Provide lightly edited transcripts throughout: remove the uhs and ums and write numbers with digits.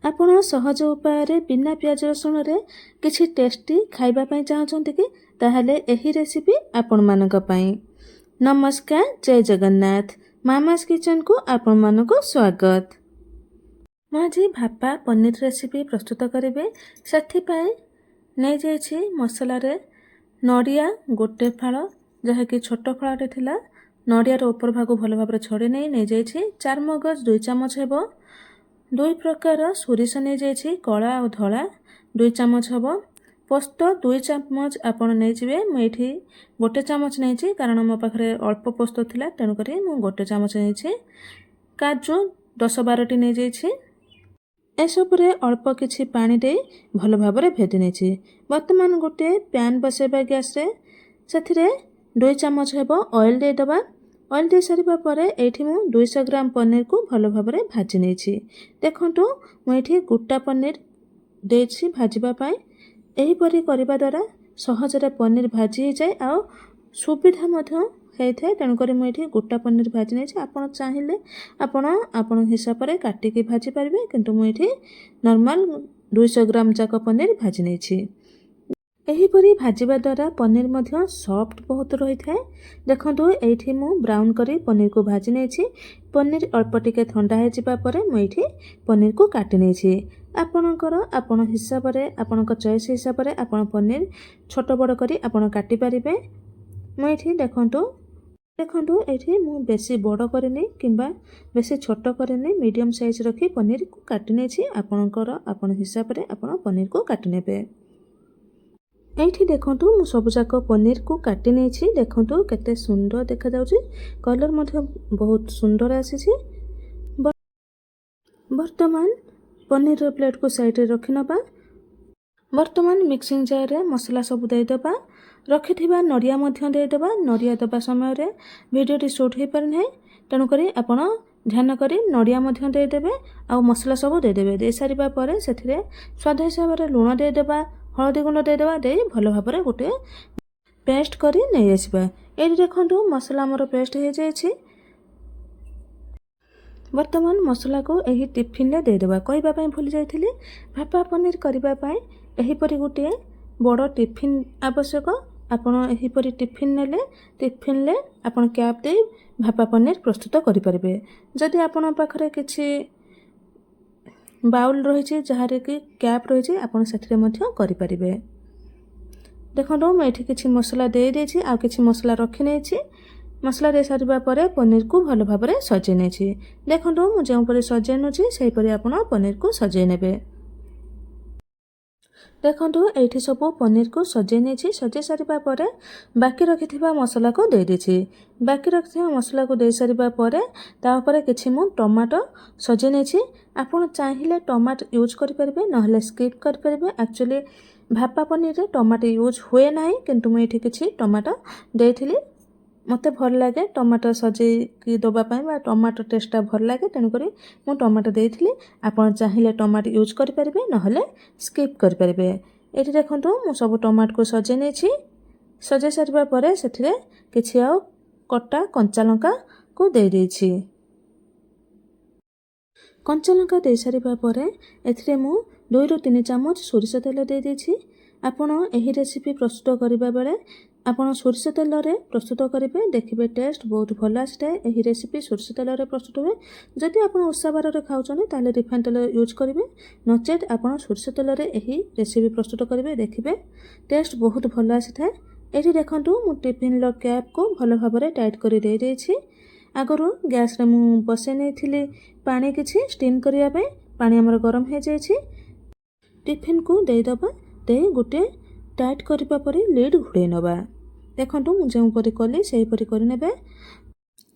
ଆପଣ ସହଜ ଉପାୟରେ ବିନା ପିଆଜ ରସୁଣରେ କିଛି ଟେଷ୍ଟି ଖାଇବା ପାଇଁ ଚାହୁଁଛନ୍ତି କି? ତାହେଲେ ଏହି ରେସିପି ଆପଣମାନଙ୍କ ପାଇଁ। ନମସ୍କାର, ଜୟ ଜଗନ୍ନାଥ। ମାମାସ୍ କିଚେନକୁ ଆପଣମାନଙ୍କୁ ସ୍ୱାଗତ। ମୁଁ ଆଜି ଭାପା ପନିର ରେସିପି ପ୍ରସ୍ତୁତ କରିବି। ସେଥିପାଇଁ ନେଇଯାଇଛି ମସଲାରେ ନଡ଼ିଆ ଗୋଟେ ଫାଳ, ଯାହାକି ଛୋଟ ଫାଳଟେ ଥିଲା। ନଡ଼ିଆର ଉପର ଭାଗ ଭଲ ଭାବରେ ଛଡ଼େଇ ନେଇଯାଇଛି। ଚାରମଗଜ 2 ଚାମଚ ହେବ। 2 ପ୍ରକାର ସୋରିଷ ନେଇଯାଇଛି, କଳା ଆଉ ଧଳା 2 ଚାମଚ ହେବ। ପୋସ୍ତ 2 ଚାମଚ ଆପଣ ନେଇଯିବେ। ମୁଁ ଏଇଠି 1 ଚାମଚ ନେଇଛି, କାରଣ ମୋ ପାଖରେ ଅଳ୍ପ ପୋସ୍ତ ଥିଲା, ତେଣୁକରି ମୁଁ 1 ଚାମଚ ନେଇଛି। କାଜୁ 10-12ଟି ନେଇଯାଇଛି। ଏସବୁରେ ଅଳ୍ପ କିଛି ପାଣି ଦେଇ ଭଲ ଭାବରେ ଭେଦି ନେଇଛି। ବର୍ତ୍ତମାନ ଗୋଟେ ପ୍ୟାନ୍ ବସାଇବା ଗ୍ୟାସରେ। ସେଥିରେ 2 ଚାମଚ ହେବ ଅଏଲ୍ ଦେଇଦେବା। ଅଏଲ୍ ଦେଇ ସାରିବା ପରେ ଏଇଠି ମୁଁ 200 ଗ୍ରାମ ପନିରକୁ ଭଲ ଭାବରେ ଭାଜି ନେଇଛି। ଦେଖନ୍ତୁ, ମୁଁ ଏଇଠି ଗୋଟା ପନିର ଦେଇଛି ଭାଜିବା ପାଇଁ। ଏହିପରି କରିବା ଦ୍ୱାରା ସହଜରେ ପନିର ଭାଜି ହେଇଯାଏ ଆଉ ସୁବିଧା ମଧ୍ୟ ହେଇଥାଏ। ତେଣୁକରି ମୁଁ ଏଇଠି ଗୋଟା ପନିର ଭାଜି ନେଇଛି। ଆପଣ ଚାହିଁଲେ ଆପଣଙ୍କ ହିସାବରେ କାଟିକି ଭାଜି ପାରିବେ, କିନ୍ତୁ ମୁଁ ଏଇଠି ନର୍ମାଲ 200 ଗ୍ରାମ ଯାକ ପନିର ଭାଜି ନେଇଛି। ଏହିପରି ଭାଜିବା ଦ୍ୱାରା ପନିର ମଧ୍ୟ ସଫ୍ଟ ବହୁତ ରହିଥାଏ। ଦେଖନ୍ତୁ, ଏଇଠି ମୁଁ ବ୍ରାଉନ୍ କରି ପନିରକୁ ଭାଜି ନେଇଛି। ପନିର ଅଳ୍ପ ଟିକେ ଥଣ୍ଡା ହେଇଯିବା ପରେ ମୁଁ ଏଇଠି ପନିରକୁ କାଟି ନେଇଛି। ଆପଣ ହିସାବରେ, ଆପଣଙ୍କ ଚଏସ୍ ହିସାବରେ ଆପଣ ପନିର ଛୋଟ ବଡ଼ କରି ଆପଣ କାଟିପାରିବେ। ମୁଁ ଏଇଠି ଦେଖନ୍ତୁ ଏଇଠି ମୁଁ ବେଶୀ ବଡ଼ କରିନି କିମ୍ବା ବେଶୀ ଛୋଟ କରିନି, ମିଡ଼ିୟମ୍ ସାଇଜ୍ ରଖି ପନିରକୁ କାଟି ନେଇଛି। ଆପଣ ହିସାବରେ ଆପଣ ପନିରକୁ କାଟି ନେବେ। ଏଇଠି ଦେଖନ୍ତୁ, ମୁଁ ସବୁଯାକ ପନିରକୁ କାଟି ନେଇଛି। ଦେଖନ୍ତୁ କେତେ ସୁନ୍ଦର ଦେଖାଯାଉଛି, କଲର୍ ମଧ୍ୟ ବହୁତ ସୁନ୍ଦର ଆସିଛି। ବର୍ତ୍ତମାନ ପନିରର ପ୍ଲେଟ୍କୁ ସାଇଡ଼ରେ ରଖିନେବା। ବର୍ତ୍ତମାନ ମିକ୍ସିଂ ଜାର୍ରେ ମସଲା ସବୁ ଦେଇଦେବା। ରଖିଥିବା ନଡ଼ିଆ ମଧ୍ୟ ଦେଇଦେବା। ନଡ଼ିଆ ଦେବା ସମୟରେ ଭିଡ଼ିଓଟି ସୁଟ୍ ହୋଇପାରିନାହିଁ, ତେଣୁକରି ଆପଣ ଧ୍ୟାନ କରି ନଡ଼ିଆ ମଧ୍ୟ ଦେଇଦେବେ ଆଉ ମସଲା ସବୁ ଦେଇଦେବେ। ଦେଇସାରିବା ପରେ ସେଥିରେ ସ୍ୱାଦ ହିସାବରେ ଲୁଣ ଦେଇଦେବା, ହଳଦୀ ଗୁଣ୍ଡ ଦେଇଦେବା। ଦେଇ ଭଲ ଭାବରେ ଗୋଟିଏ ପେଷ୍ଟ କରି ନେଇ ଆସିବା। ଏଇଠି ଦେଖନ୍ତୁ, ମସଲା ଆମର ପେଷ୍ଟ ହେଇଯାଇଛି। ବର୍ତ୍ତମାନ ମସଲାକୁ ଏହି ଟିଫିନରେ ଦେଇଦେବା। କହିବା ପାଇଁ ଭୁଲି ଯାଇଥିଲି, ଭାପା ପନିର କରିବା ପାଇଁ ଏହିପରି ଗୋଟିଏ ବଡ଼ ଟିଫିନ ଆବଶ୍ୟକ। ଆପଣ ଏହିପରି ଟିଫିନରେ ଆପଣ କ୍ୟାପ୍ ଦେଇ ଭାପା ପନିର ପ୍ରସ୍ତୁତ କରିପାରିବେ। ଯଦି ଆପଣଙ୍କ ପାଖରେ କିଛି ବାଉଲ୍ ରହିଛି, ଯାହାର କି କ୍ୟାପ୍ ରହିଛି, ଆପଣ ସେଥିରେ ମଧ୍ୟ କରିପାରିବେ। ଦେଖନ୍ତୁ, ମୁଁ ଏଠି କିଛି ମସଲା ଦେଇଦେଇଛି ଆଉ କିଛି ମସଲା ରଖିନେଇଛି। ମସଲା ଦେଇ ସାରିବା ପରେ ପନିରକୁ ଭଲ ଭାବରେ ସଜେଇ ନେଇଛି। ଦେଖନ୍ତୁ, ମୁଁ ଯେଉଁପରି ସଜେଇ ନେଉଛି ସେହିପରି ଆପଣ ପନିରକୁ ସଜେଇ ନେବେ। ଦେଖନ୍ତୁ, ଏଇଠି ସବୁ ପନିରକୁ ସଜେଇ ନେଇଛି। ସଜେଇ ସାରିବା ପରେ ବାକି ରଖିଥିବା ମସଲାକୁ ଦେଇଦେଇଛି। ବାକି ରଖିଥିବା ମସଲାକୁ ଦେଇ ସାରିବା ପରେ ତା ଉପରେ କିଛି ମୁଁ ଟମାଟୋ ସଜେଇ ନେଇଛି। ଆପଣ ଚାହିଁଲେ ଟମାଟୋ ୟୁଜ୍ କରିପାରିବେ, ନହେଲେ ସ୍କିପ୍ କରିପାରିବେ। ଆକ୍ଚୁଆଲି ଭାପା ପନିରରେ ଟମାଟୋ ୟୁଜ୍ ହୁଏ ନାହିଁ, କିନ୍ତୁ ମୁଁ ଏଇଠି କିଛି ଟମାଟୋ ଦେଇଥିଲି। ମୋତେ ଭଲ ଲାଗେ ଟମାଟୋ ସଜେଇକି ଦେବା ପାଇଁ, ବା ଟମାଟୋ ଟେଷ୍ଟଟା ଭଲ ଲାଗେ, ତେଣୁକରି ମୁଁ ଟମାଟୋ ଦେଇଥିଲି। ଆପଣ ଚାହିଁଲେ ଟମାଟୋ ୟୁଜ୍ କରିପାରିବେ, ନହେଲେ ସ୍କିପ୍ କରିପାରିବେ। ଏଇଠି ଦେଖନ୍ତୁ, ମୁଁ ସବୁ ଟମାଟୋକୁ ସଜେଇ ନେଇଛି। ସଜେଇ ସାରିବା ପରେ ସେଥିରେ କିଛି ଆଉ କଟା କଞ୍ଚା ଲଙ୍କାକୁ ଦେଇଦେଇଛି। କଞ୍ଚା ଲଙ୍କା ଦେଇସାରିବା ପରେ ଏଥିରେ ମୁଁ 2ରୁ 3 ଚାମଚ ସୋରିଷ ତେଲ ଦେଇଦେଇଛି। ଆପଣ ଏହି ରେସିପି ପ୍ରସ୍ତୁତ କରିବା ବେଳେ ଆପଣ ସୋରିଷ ତେଲରେ ପ୍ରସ୍ତୁତ କରିବେ, ଦେଖିବେ ଟେଷ୍ଟ ବହୁତ ଭଲ ଆସିଥାଏ। ଏହି ରେସିପି ସୋରିଷ ତେଲରେ ପ୍ରସ୍ତୁତ ହୁଏ। ଯଦି ଆପଣ ଓଷା ବାରରେ ଖାଉଛନ୍ତି ତାହେଲେ ରିଫାଇନ୍ ତେଲ ୟୁଜ୍ କରିବେ, ନଚେତ୍ ଆପଣ ସୋରିଷ ତେଲରେ ଏହି ରେସିପି ପ୍ରସ୍ତୁତ କରିବେ, ଦେଖିବେ ଟେଷ୍ଟ ବହୁତ ଭଲ ଆସିଥାଏ। ଏଠି ଦେଖନ୍ତୁ, ମୁଁ ଟିଫିନ୍ର କ୍ୟାପ୍କୁ ଭଲ ଭାବରେ ଟାଇଟ୍ କରି ଦେଇଦେଇଛି। ଆଗରୁ ଗ୍ୟାସରେ ମୁଁ ବସାଇ ନେଇଥିଲି ପାଣି କିଛି ଷ୍ଟିମ୍ କରିବା ପାଇଁ। ପାଣି ଆମର ଗରମ ହେଇଯାଇଛି। ଟିଫିନ୍କୁ ଦେଇଦେବା। ଦେଇ ଗୋଟିଏ ଟାଇଟ୍ କରିବା ପରେ ଲିଡ୍ ଘୋଡ଼େଇ ନେବା। ଦେଖନ୍ତୁ, ମୁଁ ଯେଉଁପରି କଲି ସେହିପରି କରିନେବେ।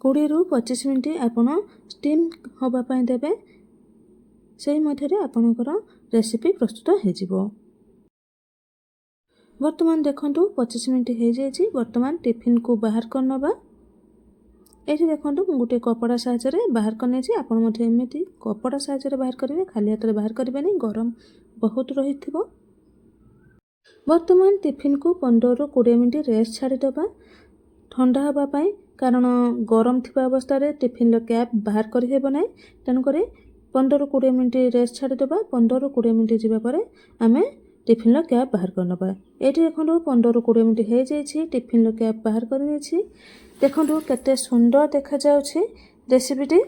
20ରୁ 25 ମିନିଟ୍ ଆପଣ ଷ୍ଟିମ୍ ହେବା ପାଇଁ ଦେବେ। ସେହି ମଧ୍ୟରେ ଆପଣଙ୍କର ରେସିପି ପ୍ରସ୍ତୁତ ହେଇଯିବ। ବର୍ତ୍ତମାନ ଦେଖନ୍ତୁ, 25 ମିନିଟ୍ ହେଇଯାଇଛି। ବର୍ତ୍ତମାନ ଟିଫିନ୍କୁ ବାହାର କରିନେବା। ଏଇଠି ଦେଖନ୍ତୁ, ମୁଁ ଗୋଟିଏ କପଡ଼ା ସାହାଯ୍ୟରେ ବାହାର କରିନେଇଛି। ଆପଣ ମଧ୍ୟ ଏମିତି କପଡ଼ା ସାହାଯ୍ୟରେ ବାହାର କରିବେ, ଖାଲି ହାତରେ ବାହାର କରିବେନି, ଗରମ ବହୁତ ରହିଥିବ। ବର୍ତ୍ତମାନ ଟିଫିନ୍କୁ 15ରୁ 20 ମିନିଟ୍ ରେଷ୍ଟ ଛାଡ଼ିଦେବା ଥଣ୍ଡା ହେବା ପାଇଁ, କାରଣ ଗରମ ଥିବା ଅବସ୍ଥାରେ ଟିଫିନ୍ର କ୍ୟାପ୍ ବାହାର କରିହେବ ନାହିଁ। ତେଣୁକରି 15-20 ମିନିଟ୍ ରେଷ୍ଟ ଛାଡ଼ିଦେବା। 15-20 ମିନିଟ୍ ଯିବା ପରେ ଆମେ ଟିଫିନ୍ର କ୍ୟାପ୍ ବାହାର କରିନେବା। ଏଇଠି ଦେଖନ୍ତୁ 15-20 ମିନିଟ୍ ହେଇଯାଇଛି, ଟିଫିନ୍ର କ୍ୟାପ୍ ବାହାର କରିନେଇଛି। ଦେଖନ୍ତୁ କେତେ ସୁନ୍ଦର ଦେଖାଯାଉଛି ରେସିପିଟି।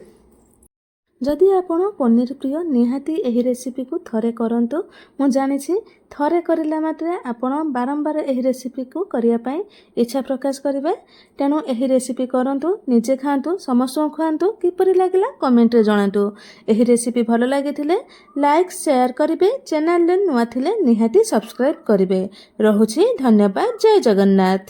ଯଦି ଆପଣ ପନିର ପ୍ରିୟ ନିହାତି ଏହି ରେସିପିକୁ ଥରେ କରନ୍ତୁ। ମୁଁ ଜାଣିଛି ଥରେ କରିଲା ମାତ୍ରେ ଆପଣ ବାରମ୍ବାର ଏହି ରେସିପିକୁ କରିବା ପାଇଁ ଇଚ୍ଛା ପ୍ରକାଶ କରିବେ। ତେଣୁ ଏହି ରେସିପି କରନ୍ତୁ, ନିଜେ ଖାଆନ୍ତୁ, ସମସ୍ତଙ୍କୁ ଖୁଆନ୍ତୁ। କିପରି ଲାଗିଲା କମେଣ୍ଟରେ ଜଣାନ୍ତୁ। ଏହି ରେସିପି ଭଲ ଲାଗିଥିଲେ ଲାଇକ୍ ସେୟାର କରିବେ। ଚ୍ୟାନେଲରେ ନୂଆ ଥିଲେ ନିହାତି ସବସ୍କ୍ରାଇବ୍ କରିବେ। ରହୁଛି, ଧନ୍ୟବାଦ। ଜୟ ଜଗନ୍ନାଥ।